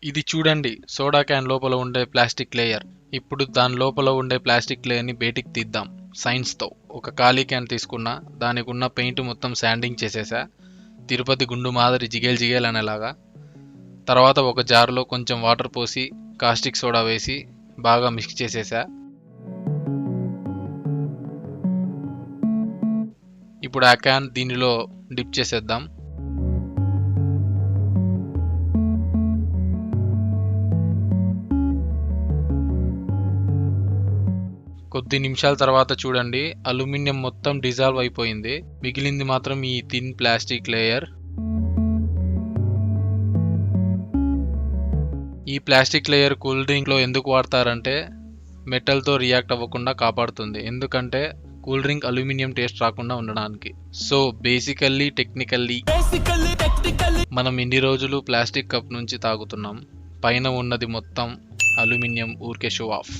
ఇది చూడండి, soda can లోపల ఉండే ప్లాస్టిక్ లేయర్. ఇప్పుడు దాని లోపల ఉండే ప్లాస్టిక్ లేయర్ని బయటికి తీద్దాం సైన్స్తో. ఒక ఖాళీ క్యాన్ తీసుకున్నా, దానికి ఉన్న పెయింట్ మొత్తం శాండింగ్ చేసేసా, తిరుపతి గుండు మాదిరి జిగేల్ జిగేల్ అనేలాగా. తర్వాత ఒక జార్లో కొంచెం వాటర్ పోసి కాస్టిక్ సోడా వేసి బాగా మిక్స్ చేసేసా. ఇప్పుడు ఆ క్యాన్ దీనిలో డిప్ చేసేద్దాం. కొద్ది నిమిషాల తర్వాత చూడండి, అల్యూమినియం మొత్తం డిజాల్వ్ అయిపోయింది. మిగిలింది మాత్రం ఈ థిన్ ప్లాస్టిక్ లేయర్. ఈ ప్లాస్టిక్ లేయర్ కూల్ డ్రింక్లో ఎందుకు వాడతారంటే మెటల్తో రియాక్ట్ అవ్వకుండా కాపాడుతుంది. ఎందుకంటే కూల్ డ్రింక్ అల్యూమినియం టేస్ట్ రాకుండా ఉండడానికి. సో బేసికల్లీ టెక్నికల్లీ మనం ఇన్ని రోజులు ప్లాస్టిక్ కప్ నుంచి తాగుతున్నాం, పైన ఉన్నది మొత్తం అల్యూమినియం ఊరికే షో ఆఫ్.